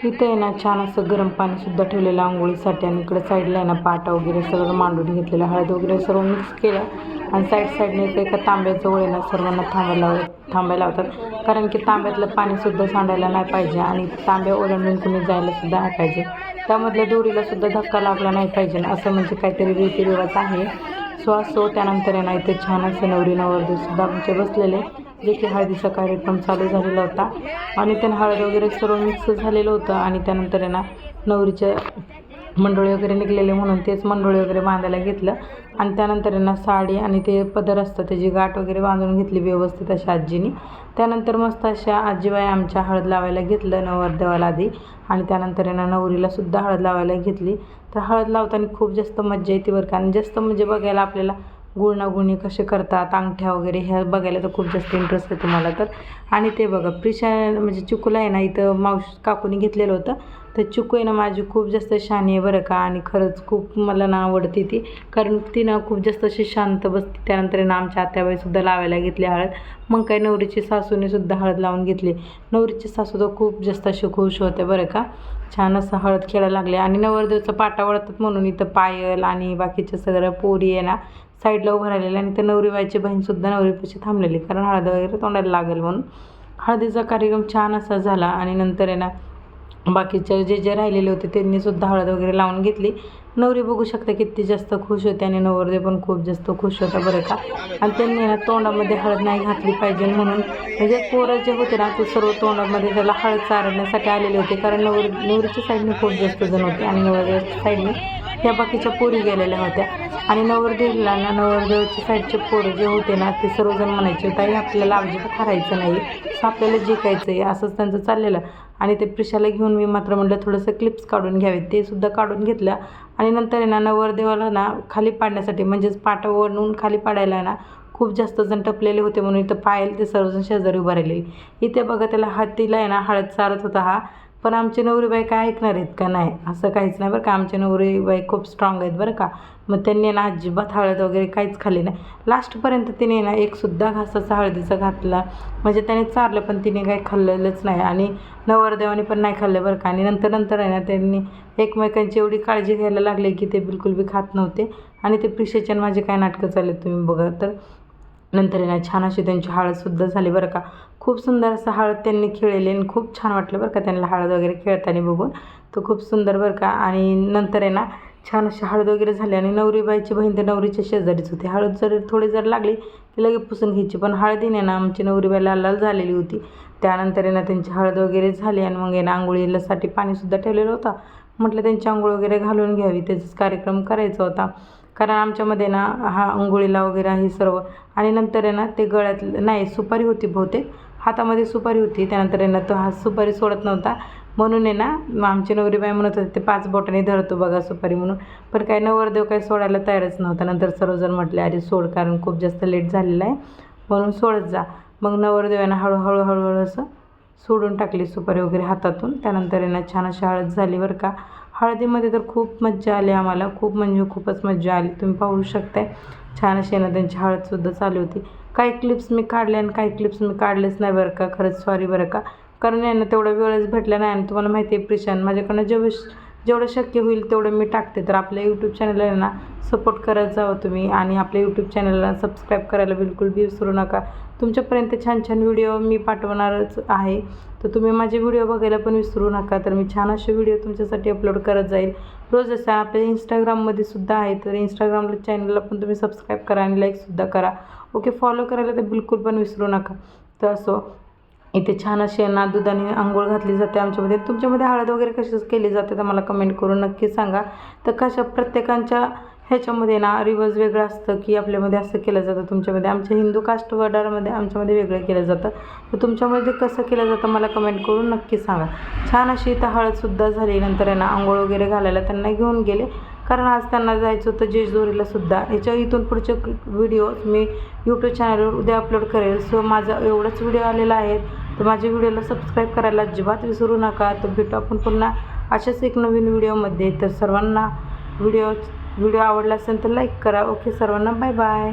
इथं आहे ना छान असं गरम पाणीसुद्धा ठेवलेलं आंघोळीसाठी आणि इकडे साईडला आहे ना पाटा वगैरे सगळं मांडून घेतलेलं, हळद वगैरे सर्व मिक्स केलं आणि साईडने एका तांब्याजवळ आहे ना सर्वांना थांबायला लावतात, कारण की तांब्यातलं पाणीसुद्धा सांडायला नाही पाहिजे आणि तांब्या ओलांडून कुणी जायलासुद्धा नाही पाहिजे, त्यामधल्या दोरीलासुद्धा धक्का लागला नाही पाहिजे, असं म्हणजे काहीतरी रीतिरिवाज आहे. असो त्यानंतर आहे ना इथे छान असं नवरी नवरदेवसुद्धा आमचे बसलेले, जे की हळदीचा कार्यक्रम चालू झालेला होता आणि त्यानं हळद वगैरे सर्व मिक्स झालेलं होतं आणि त्यानंतर आहे ना नवरीच्या मंडोळी वगैरे निघलेले म्हणून तेच मंडोळी वगैरे बांधायला घेतलं आणि त्यानंतर आहे ना साडी आणि ते पदर असतं त्याची गाठ वगैरे बांधून घेतली व्यवस्थित अशा आजीनी. त्यानंतर मस्त अशा आजीबाई आमच्या हळद लावायला घेतलं नवरदेवाला आधी आणि त्यानंतर आहे ना नवरीलासुद्धा हळद लावायला घेतली. तर हळद लावताना खूप जास्त मज्जा येते बरं का, आणि जास्त म्हणजे बघायला आपल्याला गुळणागुळणी कसे करतात, अंगठ्या वगैरे ह्या बघायला तर खूप जास्त इंटरेस्ट आहे तुम्हाला तर. आणि ते बघा प्रिशा म्हणजे चिकूला आहे ना इथं मावशी काकूनी घेतलेलं होतं, तर चिकू आहे ना माझी खूप जास्त शहाणी आहे बरं का, आणि खरंच खूप मला ना आवडते ती, कारण ती ना खूप जास्त अशी शांत बसते. त्यानंतर ना आमच्या आत्याबाईसुद्धा लावायला घेतली हळद, मग काय नवरीची सासूनेसुद्धा हळद लावून घेतली. नवरीची सासू तर खूप जास्त अशी खुश होते बरं का, छान असं हळद खेळायला लागले आणि नवरदेवचा पाटा वळतात म्हणून इथं पायल आणि बाकीच्या सगळ्या पोरी आहे ना साईडला उभं राहिलेले आणि ते नवरीबाईची बहीणसुद्धा नवरीपाशी थांबलेली, कारण हळद वगैरे तोंडाला लागेल म्हणून. हळदीचा कार्यक्रम छान असा झाला आणि नंतर आहे ना बाकीचे जे राहिलेले होते त्यांनीसुद्धा हळद वगैरे लावून घेतली. नवरी बघू शकता किती जास्त खुश होते आणि नवरदेव पण खूप जास्त खुश होता बरं का, आणि त्यांनी ना तोंडामध्ये हळद नाही घातली पाहिजे म्हणून, म्हणजे पोरं जे होते ना ते सर्व तोंडामध्ये त्याला हळद चारण्यासाठी आलेले होते, कारण नवरीच्या साईडने खूप जास्त जण होते आणि नवरदेवाच्या साईडने ह्या बाकीच्या पोरी गेलेल्या होत्या. आणि नवरदेवाला ना नवरदेवाच्या साईडचे पोरं जे होते ना ते सर्वजण म्हणायचे ताई आपल्याला अजिबात हरायचं नाही, आपल्याला जिंकायचं आहे, असंच त्यांचं चाललेलं. आणि ते प्रिशाला घेऊन मी मात्र म्हटलं थोडंसं क्लिप्स काढून घ्यावेत, ते सुद्धा काढून घेतलं. आणि नंतर आहे ना नवरदेवाला ना खाली पाडण्यासाठी म्हणजेच पाटावरून खाली पाडायला ना खूप जास्त जण टपलेले होते म्हणून इथं पायल ते सर्वजण शेजारी उभं राहिलेली. इथे बघा त्याला हातीला आहे ना हळद चारत होता हा, पण आमचे नवरीबाई काय ऐकणार आहेत का, नाही असं काहीच नाही बरं का, आमचे नवरीबाई खूप स्ट्रॉंग आहेत बरं का. मग त्यांनी ना अजिबात हळद वगैरे काहीच खाल्ली नाही, लास्टपर्यंत तिने ना एकसुद्धा घासाचा हळदीचा घातला, म्हणजे त्याने चारलं पण तिने काही खाल्लेलंच नाही आणि नवरदेवाने पण नाही खाल्लं बरं का. आणि नंतर आहे ना त्यांनी एकमेकांची एवढी काळजी घ्यायला लागले की ते बिलकुल बी खात नव्हते. आणि ते प्रिशेचे माझे काय नाटकं चालले तुम्ही बघा तर. नंतर आहे ना छान अशी त्यांची हळदसुद्धा झाली बरं का, खूप सुंदर असं हळद त्यांनी खेळले आणि खूप छान वाटलं बरं का त्यांना हळद वगैरे खेळताना बघून, तर खूप सुंदर बरं का. आणि नंतर आहे ना छान अशी हळद वगैरे झाली आणि नवरीबाईची बहीण तर नवरीच्या शेजारीच होती, हळद थोडी जर लागली की लगेच पुसून घ्यायची, पण हळदीने ना आमची नवरीबाई लाल लाल झालेली होती. त्यानंतर आहे ना त्यांची हळद वगैरे झाली आणि मग आहे ना आंघोळीसाठी पाणीसुद्धा ठेवलेलं होतं, म्हटलं त्यांची आंघोळ वगैरे घालून घ्यावी, त्याचाच कार्यक्रम करायचा होता, कारण आमच्यामध्ये ना हा अंघोळीला वगैरे आहे सर्व. आणि नंतर आहे ना ते गळ्यातलं नाही सुपारी होती बहुतेक, हातामध्ये सुपारी होती, त्यानंतर आहे ना तो हात सुपारी सोडत नव्हता म्हणून आहे ना आमची नवरीबाई म्हणत होते ते 5 बोटांनी धरतो बघा सुपारी म्हणून, पण काय नवरदेव काय सोडायला तयारच नव्हता. नंतर सर्वजण म्हटले अरे सोड, कारण खूप जास्त लेट झालेला आहे म्हणून सोडत जा. मग नवरदेवानं हळूहळू असं सोडून टाकली सुपारी वगैरे हातातून. त्यानंतर आहे ना छान अशी हळद झाली बरं का. हळदीमध्ये तर खूप मज्जा आली आम्हाला, खूप म्हणजे खूपच मज्जा आली, तुम्ही पाहू शकताय. छान अशी ना त्यांची हळदसुद्धा चालू होती. काही क्लिप्स मी काढले आणि काही क्लिप्स मी काढलेच नाही बरं का, खरंच सॉरी बरं का, कारण यांना तेवढा वेळच भेटला नाही. आणि तुम्हाला माहिती आहे प्रिशान माझ्याकडनं जेवढं शक्य होईल तेवढं मी टाकते, तर आपल्या यूट्यूब चॅनलला ना सपोर्ट करत जावं तुम्ही आणि आपल्या यूट्यूब चॅनलला सबस्क्राईब करायला बिलकुल बी विसरू नका. तुमच्यापर्यंत छान छान व्हिडिओ मी पाठवणारच आहे, तर तुम्ही माझे व्हिडिओ बघायला पण विसरू नका. तर मी छान असे व्हिडिओ तुमच्यासाठी अपलोड करत जाईल रोज. असं आपल्या इंस्टाग्राममध्ये सुद्धा आहे, तर इंस्टाग्रामला चॅनलला पण तुम्ही सबस्क्राईब करा आणि लाईकसुद्धा करा, ओके. फॉलो करायला तर बिलकुल पण विसरू नका. तर असो इथे छान अशी ना दुधाने अंघोळ घातली जाते आमच्यामध्ये. तुमच्यामध्ये हळद वगैरे कशी केली जाते तर मला कमेंट करून नक्की सांगा. तर कशा प्रत्येकांच्या ह्याच्यामध्ये ना रिवाज वेगळं असतं की आपल्यामध्ये असं केलं जातं, तुमच्यामध्ये आमच्या हिंदू कास्ट वडारमध्ये आमच्यामध्ये वेगळं केलं जातं, तर तुमच्यामध्ये कसं केलं जातं मला कमेंट करून नक्की सांगा. छान अशी इथं हळदसुद्धा झाली. नंतर आहे ना आंघोळ वगैरे घालायला त्यांना घेऊन गेले, कारण आज त्यांना जायचं होतं जेजुरीलासुद्धा. इथून पुढचे व्हिडिओज मी यूट्यूब चॅनलवर उद्या अपलोड करेल. सो माझा एवढाच व्हिडिओ आलेला आहे, तर माझ्या व्हिडिओला सबस्क्राईब करायला अजिबात विसरू नका. तर भेटू आपण पुन्हा अशाच एक नवीन व्हिडिओमध्ये. तर सर्वांना व्हिडिओ आवडला असेल तर लाईक करा, ओके. सर्वांना बाय बाय.